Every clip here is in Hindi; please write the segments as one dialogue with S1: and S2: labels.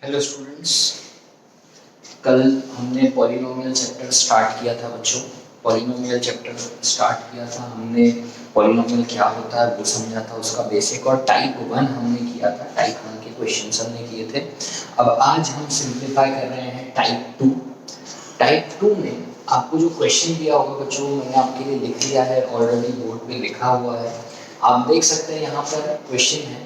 S1: हेलो स्टूडेंट्स, कल हमने पॉलिनोमियल चैप्टर स्टार्ट किया था बच्चों। पॉलिनोमियल चैप्टर स्टार्ट किया था हमने। पॉलिनोमियल क्या होता है वो समझा था, उसका बेसिक। और टाइप 1 हमने किया था, टाइप 1 के क्वेश्चंस हमने किए थे। अब आज हम सिंप्लीफाई कर रहे हैं टाइप 2। टाइप 2 में आपको जो क्वेश्चन दिया होगा बच्चों, मैंने आपके लिए लिख लिया है, ऑलरेडी बोर्ड पे लिखा हुआ है। आप देख सकते हैं यहाँ पर क्वेश्चन है,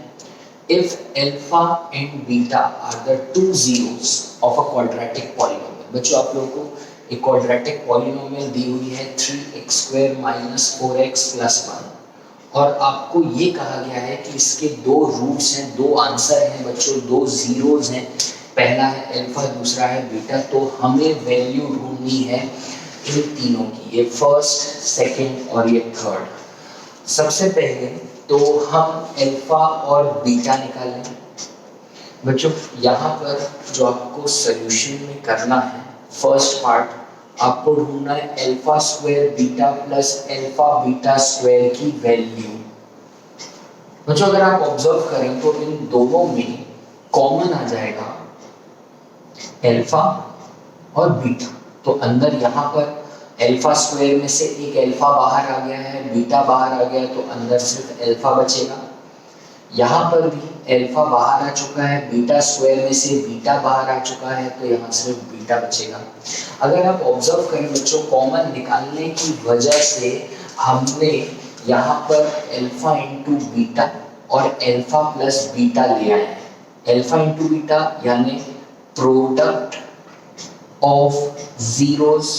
S1: if alpha and beta are the two zeros of a quadratic polynomial। बच्चों आप लोगों को एक quadratic polynomial दी हुई है 3x square minus 4x plus 1, और आपको ये कहा गया है कि इसके दो रूट्स हैं, दो आंसर हैं बच्चों, दो जीरोस हैं। पहला है अल्फा, दूसरा है बीटा। तो हमें वैल्यू ढूंढनी है इन तीनों की, ये फर्स्ट, सेकंड और ये थर्ड। सबसे पहले तो हम अल्फा और बीटा निकालें बच्चों। यहाँ पर जो आपको सॉल्यूशन में करना है, फर्स्ट पार्ट आपको ढूंढना है alpha square beta plus alpha beta square की वैल्यू। बच्चों अगर आप ऑब्जर्व करें तो इन दोनों में कॉमन आ जाएगा अल्फा और बीटा। तो अंदर यहाँ पर अल्फा स्क्वायर में से एक अल्फा बाहर आ गया है, बीटा बाहर आ गया है, तो अंदर सिर्फ अल्फा बचेगा। यहाँ पर भी अल्फा बाहर आ चुका है, बीटा स्क्वायर में से बीटा बाहर आ चुका है, तो यहाँ सिर्फ बीटा बचेगा। अगर आप ऑब्जर्व करें बच्चों, कॉमन निकालने की वजह से हमने यहाँ पर अल्फा इंटू बीटा और अल्फा प्लस बीटा लिया है। अल्फा इंटू बीटा यानी product of zeros,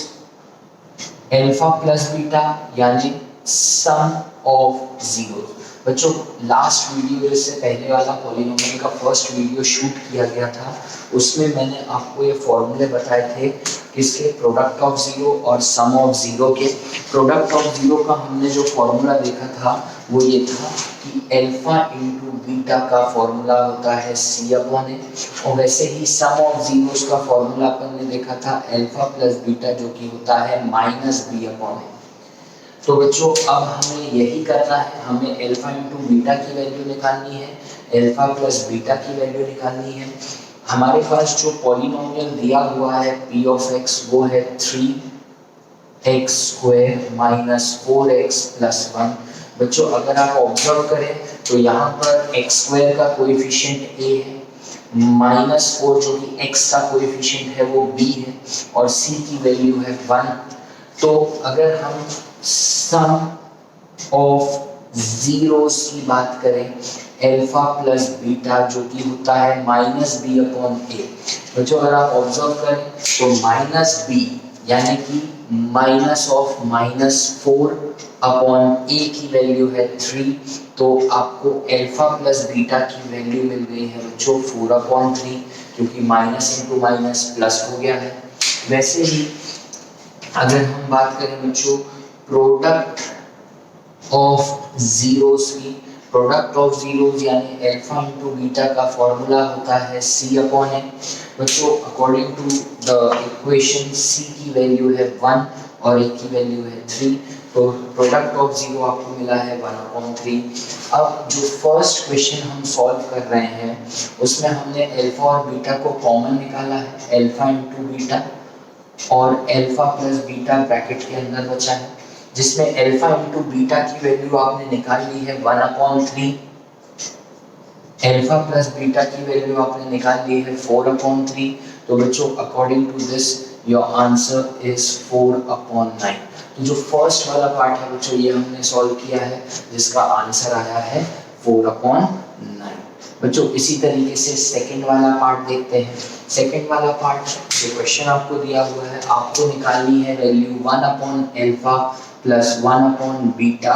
S1: alpha plus beta यानी सम ऑफ जीरोस। बच्चों लास्ट वीडियो, इससे पहले वाला पॉलिनोमियल का फर्स्ट वीडियो शूट किया गया था, उसमें मैंने आपको ये फॉर्मूले बताए थे किसके, प्रोडक्ट ऑफ जीरो और सम ऑफ जीरो के। प्रोडक्ट ऑफ जीरो का हमने जो फॉर्मूला देखा था वो ये था कि अल्फा इंटू बीटा का फॉर्मूला होता है सी अपॉन ए, और वैसे ही सम ऑफ जीरोस का फॉर्मूला अपन ने देखा था अल्फा प्लस बीटा, जो कि होता है माइनस बी अपॉन ए। तो बच्चों अब हमें यही करना है, हमें अल्फा इंटू बीटा की वैल्यू निकालनी है, अल्फा प्लस बीटा की वैल्यू निकालनी है। हमारे पास जो पॉलिनोमियल दिया हुआ है p ऑफ x वो है 3x square minus 4x plus 1। बच्चों अगर आप ऑब्जर्व करें तो यहाँ पर x स्क्वायर का कोएफिशिएंट a है, माइनस 4 जो कि x का कोएफिशिएंट है वो b है, और c की वैल्यू है 1। तो अगर हम सम ऑफ जीरोस की बात करें, अल्फा प्लस बीटा जो कि होता है माइनस बी अपॉन ए। बच्चों अगर आप ऑब्जर्व करें तो माइनस बी यानी कि माइनस ऑफ माइनस 4 अपॉन ए की वैल्यू है 3। तो आपको अल्फा प्लस बीटा की वैल्यू मिल गई है बच्चों 4 अपॉन 3, क्योंकि माइनस इंटू माइनस प्लस हो गया है। वैसे ही अगर हम बात करें बच्चों प्रोडक्ट ऑफ जीरोस की, प्रोडक्ट ऑफ जीरोस यानी अल्फा इंटू बीटा का फॉर्मूला होता है सी अपॉन ए। बच्चों according to the equation C की वैल्यू है 1 और ए की वैल्यू है 3, तो प्रोडक्ट ऑफ जीरो आपको मिला है 1 अपॉन 3। अब जो फर्स्ट क्वेश्चन हम सॉल्व कर रहे हैं उसमें हमने अल्फा और बीटा को कॉमन निकाला है, अल्फा इंटू बीटा और अल्फा प्लस बीटा ब्रैकेट के अंदर बचा है, जिसमें अल्फा इंटू बीटा की वैल्यू आपने निकाल ली है 1 अपॉन 3, अल्फा प्लस बीटा की वैल्यू आपने निकाल ली है 4 अपॉन 3। तो बच्चों according to this your answer is 4 upon 9। तो जो फर्स्ट वाला पार्ट है बच्चों ये हमने सॉल्व किया है, जिसका आंसर आया है 4 अपॉन 9। बच्चों इसी तरीके से सेकंड वाला पार्ट देखते हैं। सेकंड वाला पार्ट जो क्वेश्चन आपको दिया हुआ है, आपको निकालनी है value 1 upon alpha plus 1 upon beta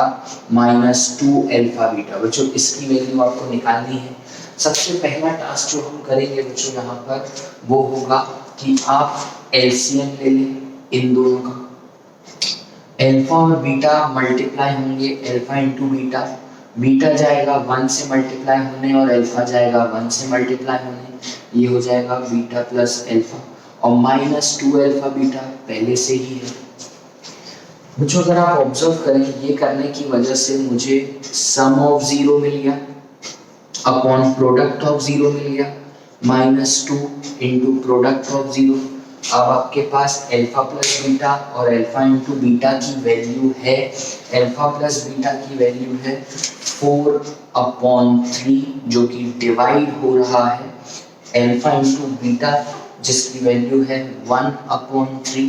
S1: minus 2 alpha beta. बच्चों इसकी वैल्यू आपको निकालनी है। सबसे पहला टास्क जो हम करेंगे बच्चों यहाँ पर वो होगा कि आप एलसीएम ले लें इन दोनों का। अल्फा और बीटा मल्टीप्लाई होंगे, अल्फा इंटू बीटा, बीटा जाएगा 1 से मल्टीप्लाई होने और अल्फा जाएगा 1 से मल्टीप्लाई होने, ये हो जाएगा बीटा प्लस अल्फा, और माइनस 2 अल्फा बीटा पहले से ही है। बच्चों अगर आप ऑब्जर्व करें ये करने की वजह से मुझे सम ऑफ जीरो मिल गया अपॉन प्रोडक्ट ऑफ जीरो मिल गया। Minus two into product of zero. अब आपके पास अल्फा प्लस बीटा और अल्फा इंटू बीटा की वैल्यू है, अल्फा प्लस बीटा की वैल्यू है 4/3 जो कि डिवाइड हो रहा है अल्फा इंटू बीटा जिसकी वैल्यू है 1/3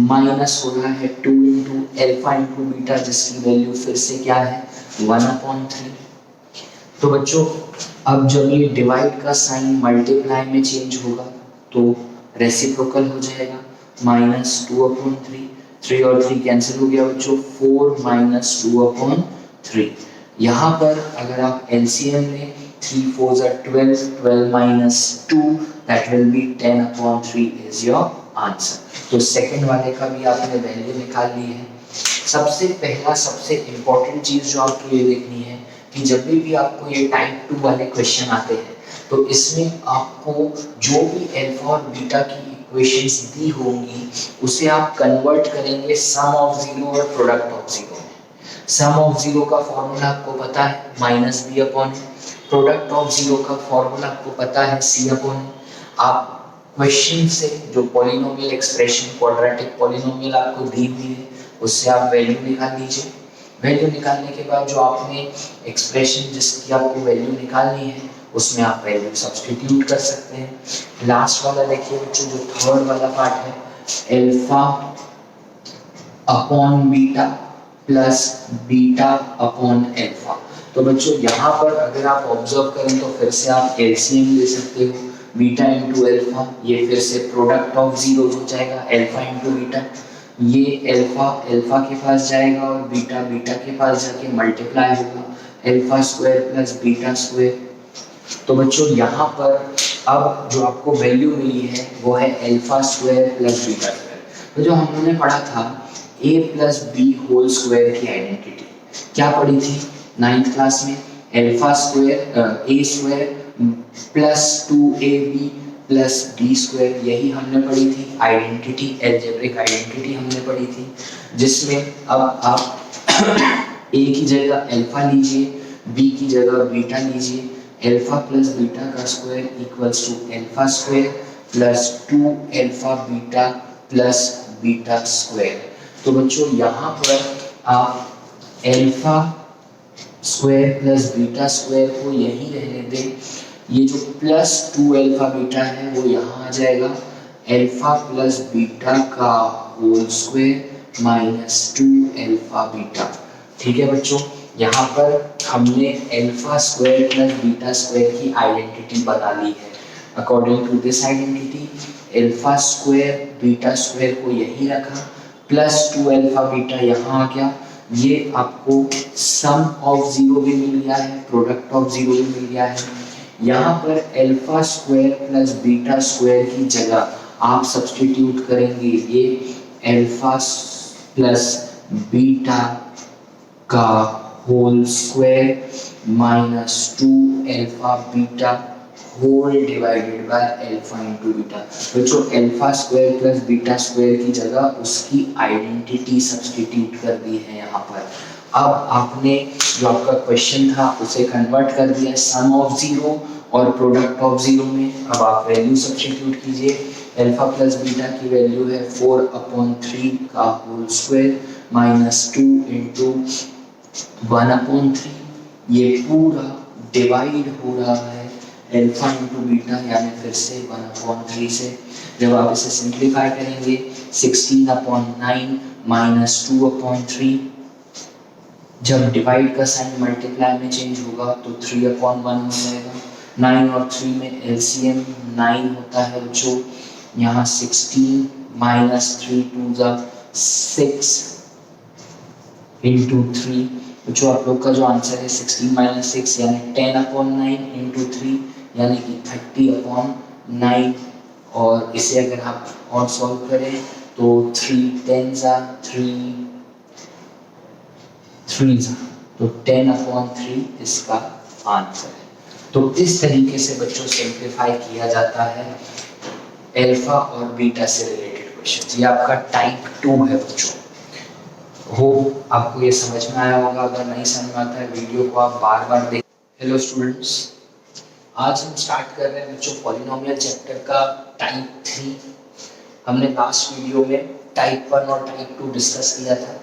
S1: माइनस हो रहा है 2 इंटू अल्फा इंटू बीटा जिसकी वैल्यू फिर से क्या है 1/3। तो बच्चों अब जब ये डिवाइड का साइन मल्टीप्लाई में चेंज होगा तो रेसिप्रोकल हो जाएगा, -2/3, 3 और 3 कैंसिल हो गया बच्चों, 4 - 2/3। यहाँ पर अगर आप एलसीएम लें 3 4 are 12, 12 - 2 that will be 10/3 is your answer। तो सेकंड वाले का भी आपने वैल्यू निकाल ली है। सबसे पहला सबसे इम्पोर्टेंट चीज जो आपको ये देखनी है कि जब भी आपको ये टाइप 2 वाले क्वेश्चन आते हैं तो इसमें आपको जो भी अल्फा और बीटा की इक्वेशंस दी होंगी उसे आप कन्वर्ट करेंगे सम ऑफ जीरो और प्रोडक्ट ऑफ जीरो में। सम ऑफ जीरो का फॉर्मूला आपको पता है -b/a, प्रोडक्ट ऑफ जीरो का फॉर्मूला आपको पता है c/a। आप क्वेश्चन से जो पॉलिनोमियल एक्सप्रेशन क्वाड्रेटिक पॉलिनोमियल आपको दी हुई है उससे आप वैल्यू निकाल लीजिए। वैल्यू निकालने के बाद जो आपने एक्सप्रेशन जिसकी आपको वैल्यू निकालनी है उसमें आप वैल्यू सब्स्टिट्यूट कर सकते हैं। लास्ट वाला देखिए बच्चों जो थर्ड वाला पार्ट है alpha upon beta plus beta upon alpha. तो बच्चों यहाँ पर अगर आप ऑब्जर्व करें तो फिर से आप एलसीएम ले सकते हो, बीटा इंटू अल्फा, ये फिर से प्रोडक्ट ऑफ जीरो हो जाएगा अल्फा इंटू बीटा, ये अल्फा अल्फा के पास जाएगा और बीटा बीटा के पास जाके मल्टीप्लाई होगा alpha square plus beta square. तो बच्चों यहाँ पर अब जो आपको वैल्यू मिली है वो है alpha square plus beta square. तो जो हमने पढ़ा था a plus B whole square की आइडेंटिटी क्या पढ़ी थी 9th क्लास में, alpha square a square plus 2ab plus D square, यही हमने पढ़ी थी आइडेंटिटी, अलजेब्रिक आइडेंटिटी हमने पढ़ी थी, जिसमें अब आप a की जगह अल्फा लीजिए, b की जगह बीटा लीजिए, अल्फा प्लस बीटा का square equals to alpha square plus 2 alpha beta plus beta square. तो बच्चों यहाँ पर आप alpha square plus beta square को यही रहने दें, ये जो प्लस 2 अल्फा बीटा है वो यहाँ आ जाएगा अल्फा प्लस बीटा का whole square minus 2 alpha beta. ठीक है बच्चों, यहाँ पर हमने alpha square plus beta square की आइडेंटिटी बता ली है। According to this identity alpha square beta square को यही रखा, प्लस 2 अल्फा बीटा यहाँ आ गया, ये आपको सम ऑफ जीरो भी मिल गया है, प्रोडक्ट ऑफ जीरो भी मिल गया है। यहाँ पर alpha square plus beta square की जगह आप सब्स्टिट्यूट करेंगे ये अल्फा प्लस बीटा का whole square minus 2 alpha beta whole divided by alpha into beta. तो जो alpha square plus beta square की जगह उसकी आइडेंटिटी सब्स्टिट्यूट कर दी है यहाँ पर। अब आपने जो आपका क्वेश्चन था उसे कन्वर्ट कर दिया सम ऑफ जीरो और प्रोडक्ट ऑफ जीरो में। अब आप वैल्यू सब्स्टिट्यूट कीजिए, अल्फा प्लस बीटा की वैल्यू है 4/3 का होल स्क्वायर माइनस 2 इंटू 1/3, ये पूरा डिवाइड हो रहा है अल्फा इंटू बीटा यानी फिर से 1/3 से। जब आप इसे सिंप्लीफाई करेंगे 16/9 माइनस 2/3, जब डिवाइड का साइन मल्टीप्लाई में चेंज होगा तो 3/1 हो जाएगा। 9 और 3 में एलसीएम 9 होता है बच्चों, यहाँ 16 माइनस 3 2 6 इंटू 3, जो आप लोग का जो आंसर है 16 माइनस 6 यानी 10/9 इंटू 3 यानी कि 30/9। और इसे अगर आप और सॉल्व करें तो 3 10s are 3 तो 10/3 इसका आंसर है। तो इस तरीके से बच्चों सिंप्लीफाई किया जाता है अल्फा और बीटा से रिलेटेड क्वेश्चंस। ये आपका टाइप 2 है बच्चों। हो आपको ये समझ में आया होगा, अगर नहीं समझ में आता है वीडियो को आप बार बार देख। हेलो स्टूडेंट्स, आज हम स्टार्ट कर रहे हैं बच्चों पॉलिनोमियल चैप्टर का टाइप 3। हमने लास्ट वीडियो में टाइप 1 और टाइप 2 डिस्कस किया था।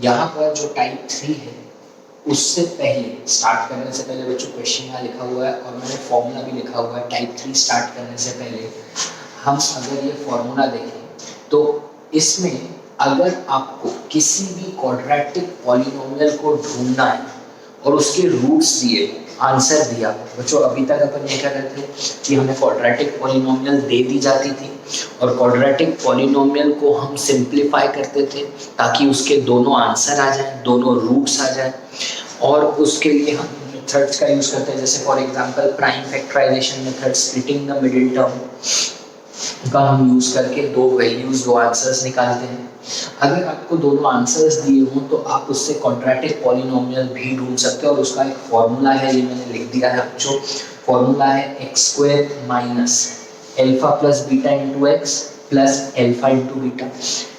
S1: यहाँ पर जो टाइप 3 है उससे पहले स्टार्ट करने से पहले बच्चों क्वेश्चन यहाँ लिखा हुआ है और मैंने फॉर्मूला भी लिखा हुआ है। टाइप 3 स्टार्ट करने से पहले हम अगर ये फॉर्मूला देखें तो इसमें अगर आपको किसी भी क्वाड्रेटिक पॉलिनोमियल को ढूंढना है और उसके रूट्स दिए, आंसर दिया, बच्चों अभी तक अपन ये क्या करते थे कि हमें क्वाड्रेटिक पॉलिनोमियल दे दी जाती थी और क्वाड्रेटिक पॉलिनोमियल को हम सिंप्लीफाई करते थे ताकि उसके दोनों आंसर आ जाएं, दोनों रूट्स आ जाएं। और उसके लिए हम मेथड्स का यूज़ करते हैं, जैसे for example prime factorization method, splitting the middle term का हम यूज़ करके दो वैल्यूज, दो आंसर्स निकालते हैं। अगर आपको दोनों आंसर्स दिए हों तो आप उससे क्वाड्रेटिक पॉलिनोमियल भी ढूंढ सकते हो और उसका एक फॉर्मूला है, ये मैंने लिख दिया है बच्चों। फॉर्मूला है x square minus alpha plus beta into x plus alpha into beta.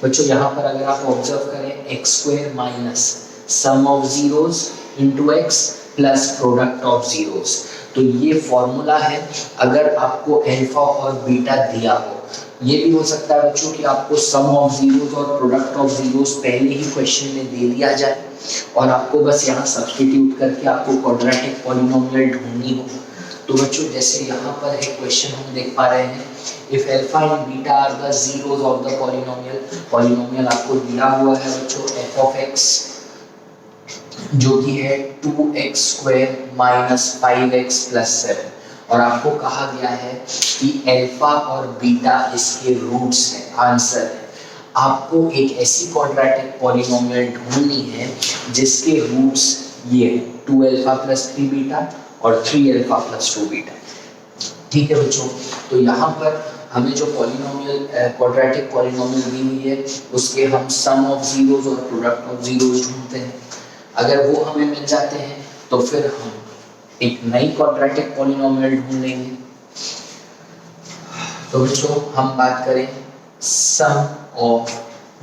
S1: बच्चों यहाँ पर अगर आप ऑब्जर्व करें, x square minus sum of zeros into x plus product of zeros, तो ये फॉर्मूला है अगर आपको अल्फा और बीटा दिया हो। ये भी हो सकता है बच्चों कि आपको सम ऑफ जीरोस और प्रोडक्ट ऑफ जीरोस पहले ही क्वेश्चन में दे दिया जाए और आपको बस यहाँ सब्स्टिट्यूट करके आपको क्वाड्रेटिक पॉलिनोमियल ढूंढनी हो। तो बच्चों जैसे यहाँ पर एक क्वेश्चन हम देख पा रहे हैं, if alpha and beta are the zeros of the polynomial आपको दिया हुआ है बच्चों एफ ऑफ एक्स जो कि है 2x square minus 5x plus 7 और आपको कहा गया है कि अल्फा और बीटा इसके रूट्स हैं, आंसर है। आपको एक ऐसी क्वाड्रेटिक पॉलिनोमियल ढूंढनी है जिसके रूट्स ये 2 अल्फा प्लस 3 बीटा और 3 अल्फा प्लस 2 बीटा। ठीक है बच्चों, तो यहाँ पर हमें जो पॉलिनोमियल क्वाड्रेटिक पॉलिनोमियल दी हुई है उसके हम सम ऑफ जीरोस और प्रोडक्ट ऑफ जीरोस ढूंढते हैं। अगर वो हमें मिल जाते हैं तो फिर हम एक नई क्वाड्रेटिक पॉलिनोमियल ढूंढ लेंगे। तो बच्चों हम बात करें सम ऑफ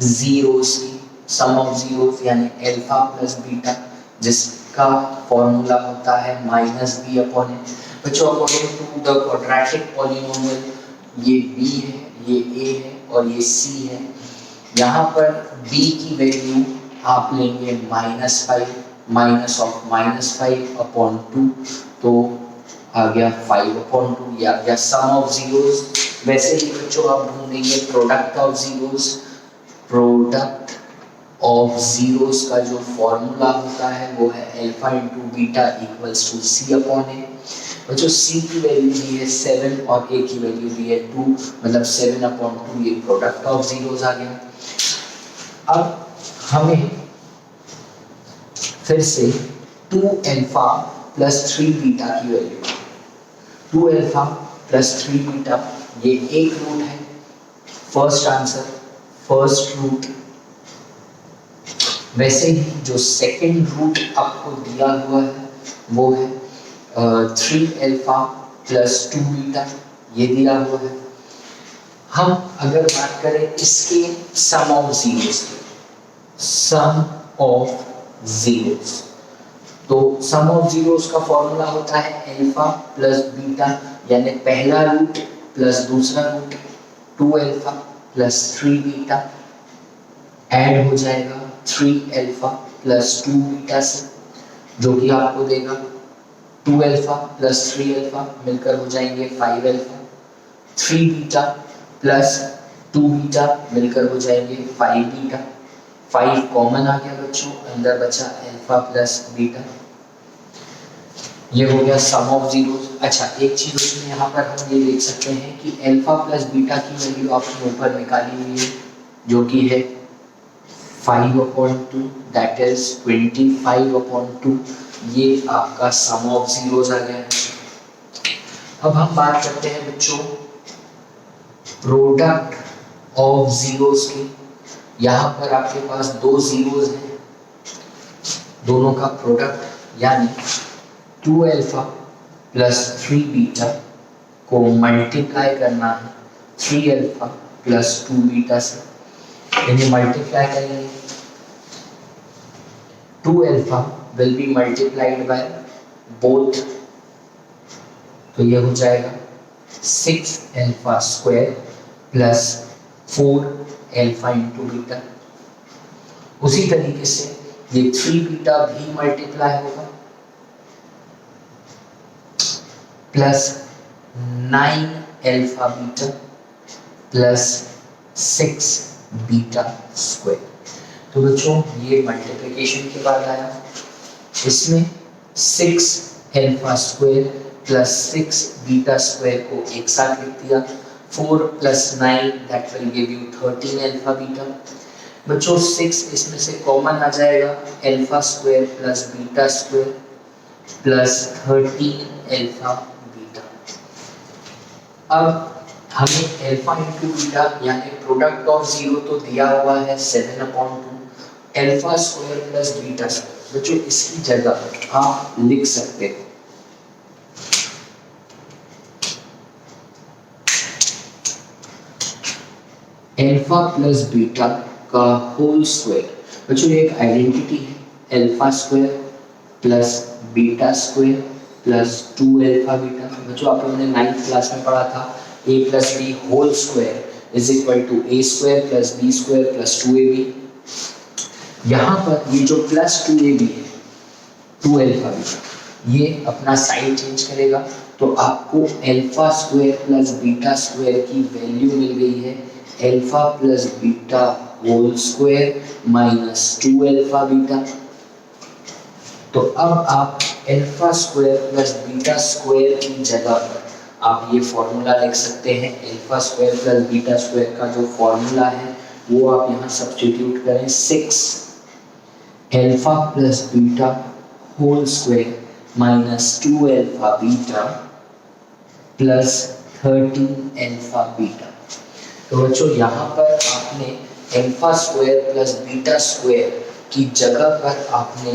S1: जीरोस की, सम ऑफ जीरोस यानी अल्फा प्लस बीटा जिसका फॉर्मूला होता है माइनस बी अपॉन ए। बच्चों according to the quadratic polynomial ये बी है, ये ए है और ये सी है। यहाँ पर बी की वैल्यू आप लेंगे -5, माइनस ऑफ -5 अपॉन 2, तो आ गया 5 अपॉन 2, या आ गया सम ऑफ जीरोस। वैसे ही बच्चों आप ढूंढेंगे product of zeros. Product of zeros का जो फॉर्मूला होता है वो है alpha into beta equals to C upon A. बच्चों सी की वैल्यू दी है 7 और ए की वैल्यू दी है 2, मतलब 7 अपॉन 2 ये प्रोडक्ट ऑफ जीरोस आ गया। अब हमें फिर से 2 अल्फा प्लस 3 बीटा की वैल्यू, 2 अल्फा प्लस 3 बीटा ये एक रूट है, फर्स्ट आंसर, फर्स्ट रूट। वैसे ही जो सेकंड रूट आपको दिया हुआ है वो है 3 अल्फा प्लस 2 बीटा, ये दिया हुआ है। हम अगर बात करें इसके sum of zeros, sum of zeros, तो सम ऑफ जीरोस का फॉर्मूला होता है अल्फा प्लस बीटा यानी पहला रूट प्लस दूसरा root, 2 alpha plus 3 beta add हो जाएगा 3 अल्फा प्लस 2 बीटा से, जो कि आपको देगा 2 अल्फा प्लस 3 अल्फा मिलकर हो जाएंगे 5 अल्फा, 3 बीटा प्लस 2 बीटा मिलकर हो जाएंगे 5 बीटा। 5 कॉमन आ गया बच्चों, अंदर बचा अल्फा प्लस बीटा, ये हो गया सम ऑफ जीरोस। अच्छा एक चीज उसमें यहाँ पर हम ये देख सकते हैं कि अल्फा प्लस बीटा की वैल्यू आपने ऊपर निकाली हुई है जो कि है 5 अपॉन 2, दैट इज 25 अपॉन 2, ये आपका सम ऑफ जीरोस आ गया। अब हम बात करते हैं बच्चों प्रोडक्ट ऑफ जीरोस की। यहाँ पर आपके पास दो जीरोस हैं, दोनों का प्रोडक्ट यानी 2 अल्फा प्लस 3 बीटा को मल्टीप्लाई करना है 3 अल्फा प्लस 2 बीटा से, यानी मल्टीप्लाई करेंगे 2 alpha will be multiplied by both तो ये हो जाएगा 6 alpha square plus 4 alpha into beta. उसी तरीके से ये 3 बीटा भी मल्टीप्लाई होगा plus 9 alpha beta plus 6 beta square. तो बच्चों ये मल्टीप्लिकेशन के बाद आया, इसमें 6 alpha square plus 6 beta square को एक साथ लिख दिया, 4 plus 9 that will give you 13 alpha beta. बच्चों 6 इसमें से कॉमन आ जाएगा, alpha square plus beta square plus 13 alpha beta. अब हमें अल्फा इंटू बीटा यानी प्रोडक्ट ऑफ जीरो तो दिया हुआ है 7/2, alpha square plus beta square. बच्चों इसकी जगह आप लिख सकते हो अल्फा प्लस बीटा का होल स्क्वायर। बच्चों एक आइडेंटिटी है, alpha square plus beta square plus 2 alpha beta. बच्चों आप लोगों ने 9th क्लास में पढ़ा था a plus B whole square is equal to a square plus b square plus 2ab। यहाँ पर ये जो प्लस 2ab है 2 अल्फा बीटा, ये अपना साइन चेंज करेगा तो आपको alpha square plus beta square की वैल्यू मिल गई है alpha plus beta whole square minus 2 alpha beta. तो अब आप alpha square plus beta square की जगह पर आप ये फॉर्मूला लिख सकते हैं। Alpha square plus beta square का जो फॉर्मूला है वो आप यहाँ सब्स्टिट्यूट करें, 6 alpha plus beta whole square minus 2 alpha beta plus 13 alpha beta. तो बच्चों यहाँ पर आपने alpha square plus beta square की जगह पर आपने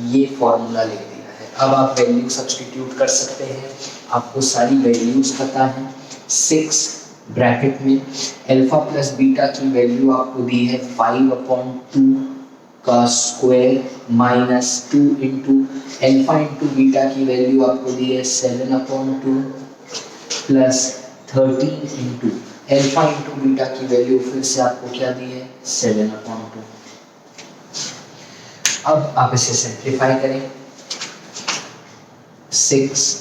S1: ये फॉर्मूला लिख दिया है। अब आप वैल्यू सब्स्टिट्यूट कर सकते हैं, आपको सारी वैल्यूज पता है। 6 ब्रैकेट में अल्फा प्लस बीटा की वैल्यू आपको दी है 5/2 का square minus 2 into alpha into beta की वैल्यू आपको दी है 7/2 plus 13 into alpha into beta की वैल्यू फिर से आपको क्या दी है 7/2। अब आप इसे सिंप्लीफाई करें, 6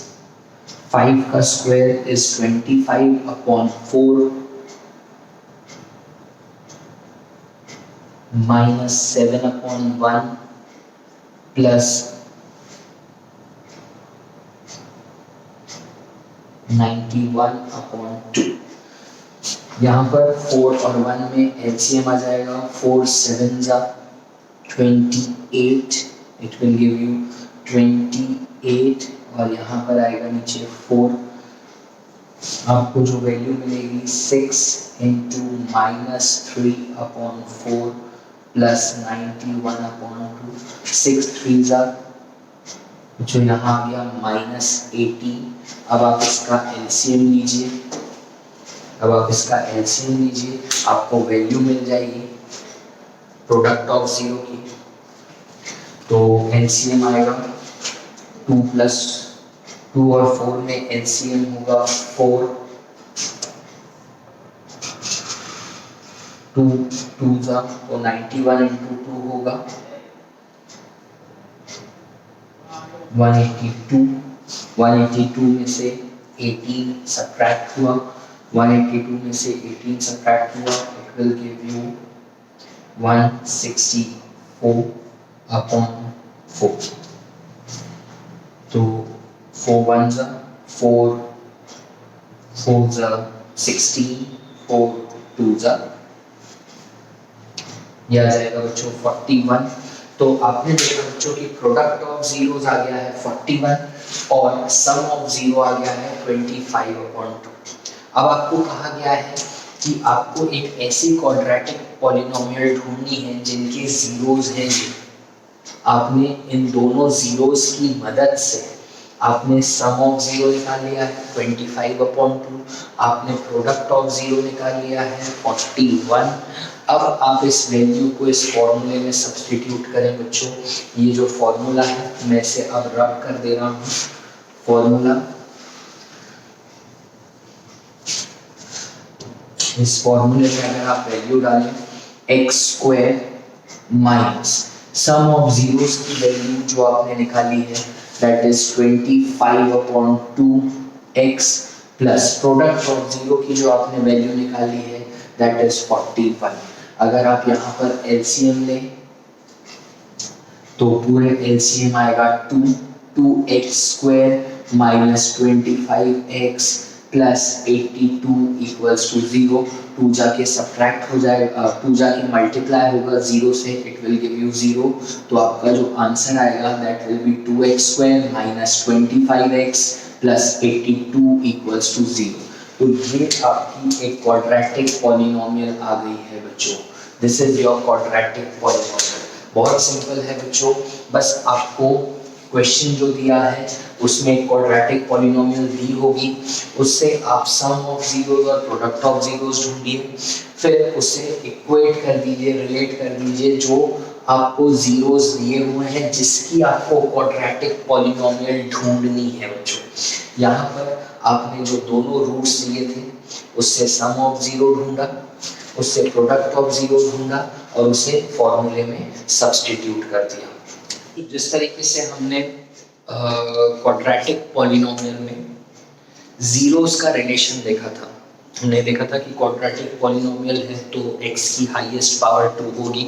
S1: 5 का स्क्वायर इज 25/4 माइनस 7/1 प्लस 91/2। यहाँ पर 4 और 1 में एलसीएम आ जाएगा, 4 7 जा 28, इट विल गिव यू 28 और यहाँ पर आएगा नीचे 4। आपको जो वैल्यू मिलेगी 6 इंटू माइनस 3/4 प्लस 91/2, 6 3 जा जो यहाँ आ गया माइनस 18। अब आप इसका एलसीएम लीजिए, आपको वैल्यू मिल जाएगी प्रोडक्ट ऑफ जीरो की। तो एलसीएम आएगा 2 प्लस 2 और 4 में एलसीएम होगा 4, 2 जा तो 91 इंटू 2 होगा 182 में से 18 सब्ट्रैक्ट हुआ, 182 में से 18 सब्ट्रैक्ट हुआ, इट विल गिव यू 164/4। तो 4 1 जा 4, 4 जा 16, 4 2 जा यह आ जाएगा बच्चों 41। तो आपने देखा बच्चों की प्रोडक्ट ऑफ जीरोस आ गया है 41 और सम ऑफ जीरो आ गया है 25/2। अब आपको कहा गया है कि आपको एक ऐसी क्वाड्रेटिक पॉलिनोमियल ढूंढनी है जिनके जीरोस हैं। आपने इन दोनों जीरोस की मदद से आपने सम ऑफ जीरो निकाल लिया है 25/2, आपने प्रोडक्ट ऑफ जीरो निकाल लिया है 41। अब आप इस वैल्यू को इस फॉर्मूले में सब्स्टिट्यूट करें बच्चों। ये जो फॉर्मूला है मैं इसे अब रब कर दे रहा हूँ। फॉर्मूला इस फॉर्मूले में अगर आप वैल्यू डालें x square minus sum of zeros की वैल्यू जो आपने निकाली है that is 25/2x plus product of zero की जो आपने वैल्यू निकाली है दैट इज 45। अगर आप यहाँ पर एलसीएम लें तो पूरे एलसीएम आएगा 2x square minus 25x plus 82 equals to 0। 2 जाके सब्ट्रैक्ट हो जाएगा, 2 जाके मल्टीप्लाई होगा 0 से, इट विल गिव यू 0। तो आपका जो आंसर आएगा that will be 2x square minus 25x plus 82 equals to 0। तो ये आपकी एक क्वाड्रेटिक पॉलिनोमियल आ गई है बच्चों। This is your quadratic polynomial. बहुत सिंपल है बच्चों, बस आपको क्वेश्चन जो दिया है उसमें क्वाड्रेटिक पॉलिनोमियल दी होगी, उससे आप सम ऑफ जीरोस और प्रोडक्ट ऑफ जीरोस ढूंढिए, फिर उसे इक्वेट कर दीजिए, रिलेट कर दीजिए जो आपको जीरोस दिए हुए हैं जिसकी आपको क्वाड्रेटिक पॉलिनोमियल ढूंढनी है बच्चों। यहाँ पर आपने जो दोनों रूट्स दिए थे उससे सम ऑफ जीरो ढूंढा, उससे प्रोडक्ट ऑफ जीरो ढूंढा और उसे फॉर्मूले में सब्स्टिट्यूट कर दिया। जिस तरीके से हमने क्वाड्रेटिक पॉलिनोमियल में जीरोस का रिलेशन देखा था, हमने देखा था कि क्वाड्रेटिक पॉलिनोमियल है तो x की हाईएस्ट पावर 2 होगी,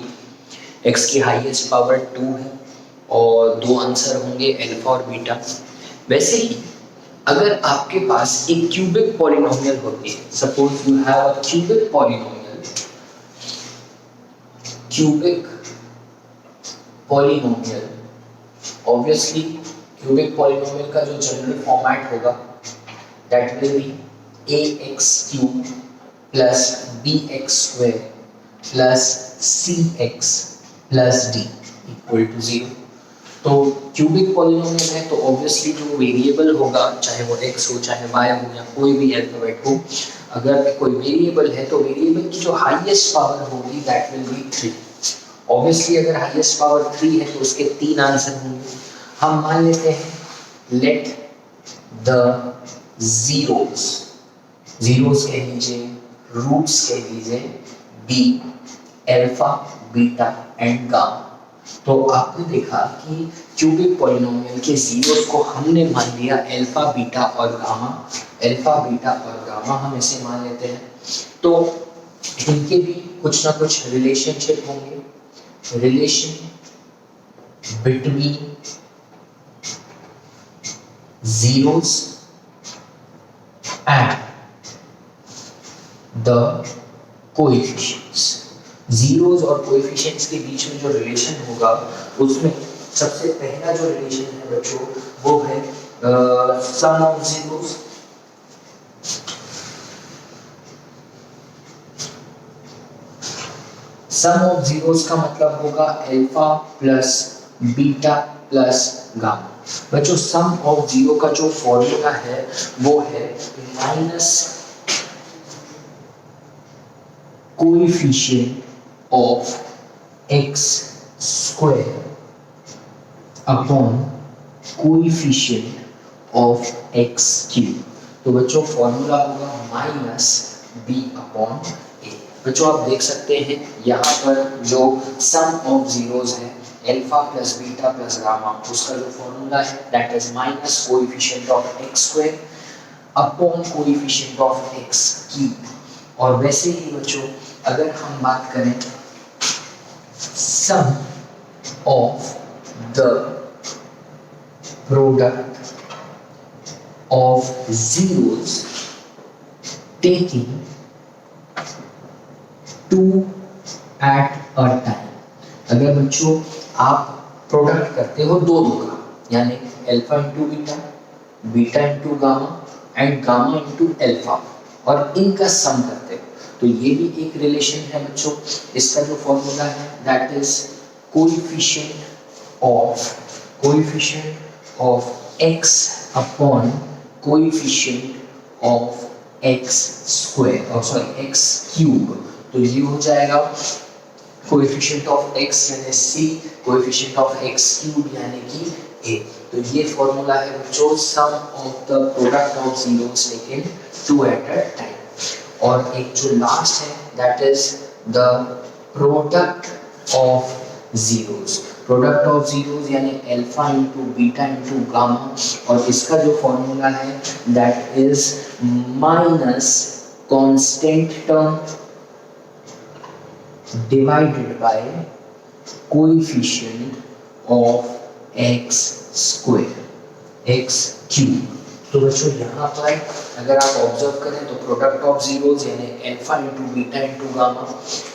S1: x की हाईएस्ट पावर 2 है और दो आंसर होंगे अल्फा और बीटा। वैसे ही अगर आपके पास एक क्यूबिक पॉलिनोमियल होती है, suppose you have a cubic polynomial, cubic polynomial, obviously cubic polynomial का जो जनरल फॉर्मेट होगा that will be ax³ plus bx² plus cx plus d equal to 0। तो क्यूबिक पॉलिनोमियल है तो ऑब्वियसली जो वेरिएबल होगा, चाहे वो x हो चाहे y हो या कोई भी अल्फाबेट हो, अगर कोई वेरिएबल है तो वेरिएबल की जो हाईएस्ट पावर होगी दैट विल बी 3। ऑब्वियसली अगर हाईएस्ट पावर 3 है तो उसके 3 आंसर होंगे। हम मान लेते हैं लेट द जीरोस, जीरोस कह लीजिए, रूट्स कह लीजिए be alpha beta and gamma. तो आपने देखा कि क्यूबिक पॉलिनोमियल के जीरोस को हमने मान लिया अल्फा बीटा और गामा, अल्फा बीटा और गामा हम इसे मान लेते हैं। तो इनके भी कुछ ना कुछ रिलेशनशिप होंगे, relation between zeros and the coefficients। zeros और coefficients के बीच में जो रिलेशन होगा उसमें सबसे पहला जो रिलेशन है बच्चों वो है sum of zeros sum of zeros का मतलब होगा alpha plus beta plus gamma. बच्चों सम ऑफ जीरो का जो फॉर्मूला है वो है minus coefficient of x square upon coefficient of x cube. तो बच्चों फॉर्मूला होगा माइनस बी अपॉन ए। बच्चों आप देख सकते हैं यहाँ पर जो सम ऑफ जीरोस है alpha plus beta plus gamma, उसका जो फॉर्मूला है that is minus coefficient of x square upon coefficient of x cube. और वैसे ही बच्चों अगर हम बात करें sum of the product of zeros taking 2 at a time। अगर बच्चों आप प्रोडक्ट करते हो दो का, यानी alpha into beta, beta into gamma and gamma into alpha, और इनका सम करते हो, तो ये भी एक रिलेशन है बच्चों। इसका जो फॉर्मूला है that is coefficient of x upon coefficient of x square, और सॉरी एक्स क्यूब। तो ये हो जाएगा कोएफिशिएंट ऑफ x यानी c, coefficient of x cube यानी कि a। तो ये फॉर्मूला है बच्चों sum of the product of zeros taken 2 at a time। और एक जो लास्ट है that is the product of zeros. Product of zeros यानी alpha into beta into gamma, और इसका जो फॉर्मूला है that is minus constant term divided by coefficient of x square x cube. तो बच्चों यहाँ पर अगर आप ऑब्जर्व करें तो प्रोडक्ट ऑफ जीरोस यानी alpha into beta into gamma,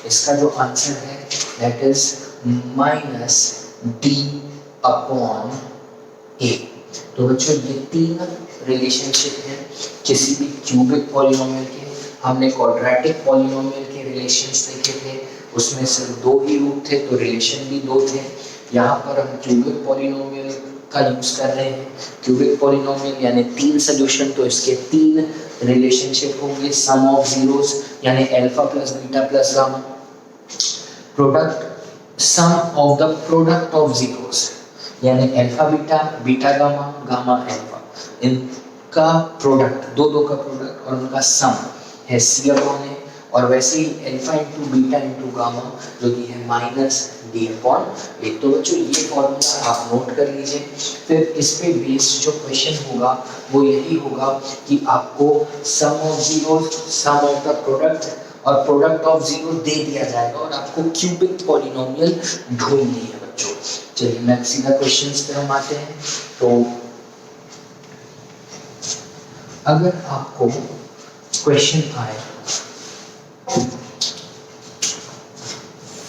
S1: इसका जो आंसर है that is minus d upon a. तो बच्चों ये तीन रिलेशनशिप है किसी भी क्यूबिक पॉलिनोमियल के। हमने क्वाड्रेटिक पॉलिनोमियल के रिलेशंस देखे थे, उसमें सिर्फ दो ही रूप थे तो रिलेशन भी दो थे। यहाँ पर हम क्यूबिक पॉलिनोमियल का यूज कर रहे हैं। क्यूबिक पॉलिनोमियल यानी तीन सोल्यूशन, तो इसके तीन रिलेशनशिप होंगे। सम ऑफ जीरोस यानी alpha plus beta plus gamma, product sum of the product of zeros यानी alpha beta beta gamma gamma alpha, इनका प्रोडक्ट दो का प्रोडक्ट और उनका सम है सी अपॉन ए। और वैसे ही alpha into beta into gamma जो कि है माइनस डी अपॉन ए। तो बच्चों ये फॉर्मूला आप नोट कर लीजिए। फिर इस पे बेस जो क्वेश्चन होगा वो यही होगा कि आपको sum of zero, sum of the product और प्रोडक्ट ऑफ जीरो दे दिया जाएगा और आपको क्यूबिक पॉलिनोमियल ढूंढनी है बच्चों। चलिए नेक्स्ट सीधा क्वेश्चंस पे हम आते हैं। तो अगर आपको क्वेश्चन आए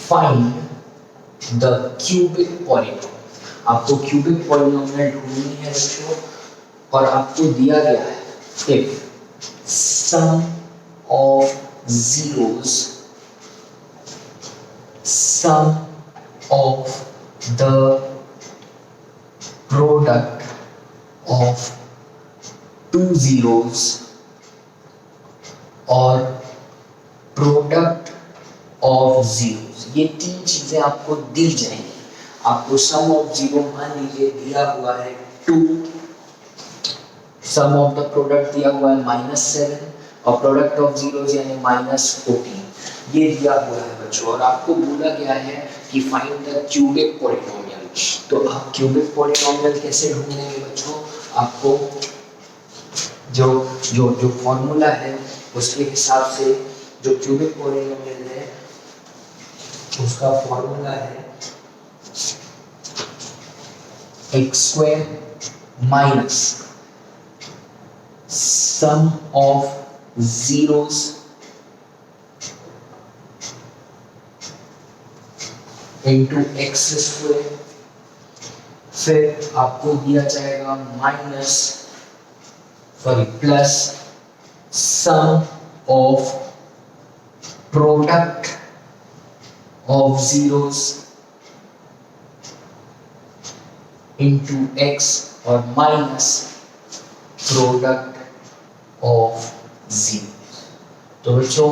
S1: फाइंड द क्यूबिक पॉलिनोमियल, आपको क्यूबिक पॉलिनोमियल ढूंढनी है बच्चों और आपको दिया गया है if sum of zeros, sum of the product of two zeros और प्रोडक्ट ऑफ जीरोस, ये तीन चीजें आपको दी जाएंगी। आपको सम ऑफ जीरो मान लीजिए दिया हुआ है 2, सम ऑफ द प्रोडक्ट दिया हुआ है -7 और प्रोडक्ट ऑफ जीरोस यानी -14, ये दिया हुआ है बच्चों। और आपको बोला गया है कि फाइंड द क्यूबिक पॉलिनोमियल। तो आप क्यूबिक पॉलिनोमियल कैसे ढूंढेंगे बच्चों? आपको जो जो जो फॉर्मूला है उसके हिसाब से जो क्यूबिक पॉलिनोमियल है उसका फॉर्मूला है x² minus sum of zeros into x², फिर आपको दिया जाएगा plus sum of product of zeros into x और माइनस प्रोडक्ट ऑफ जीरोस। तो बच्चों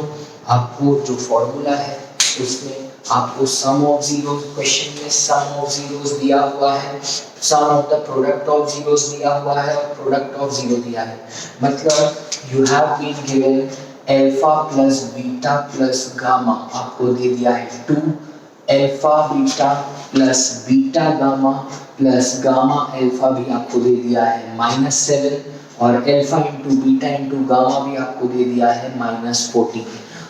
S1: आपको जो फॉर्मूला है उसमें आपको सम ऑफ जीरोस, क्वेश्चन में सम ऑफ जीरोस दिया हुआ है, sum of the product of zeros दिया हुआ है और प्रोडक्ट ऑफ जीरो दिया है। मतलब you have been given alpha plus beta plus gamma, आपको दे दिया है 2, alpha beta plus beta gamma plus gamma alpha भी आपको दे दिया है -7 और alpha into beta into gamma भी आपको दे दिया है -14।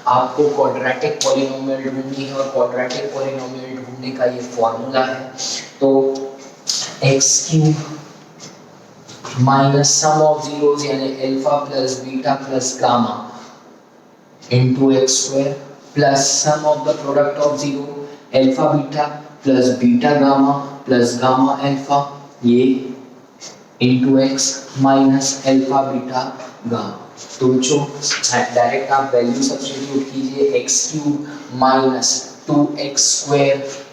S1: आपको क्वाड्रेटिक पॉलिनोमियल ढूंढनी है और क्वाड्रेटिक पॉलिनोमियल ढूंढने का ये फॉर्मूला है। तो x³ minus sum of zeros यानी alpha plus beta plus gamma into x² plus sum of the product of zero alpha beta plus beta gamma plus gamma alpha, ये into x minus alpha beta gamma. तो बच्चों डायरेक्ट आप वैल्यू सब्स्टिट्यूट कीजिए, x³ minus 2x²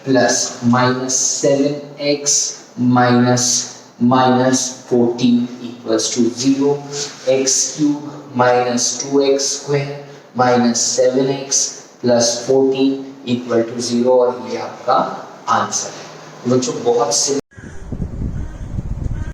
S1: plus -7x minus 14 equals to 0, x³ minus 2x² minus 7x plus 14 equal to 0 और ये आपका आंसर है। बच्चों बहुत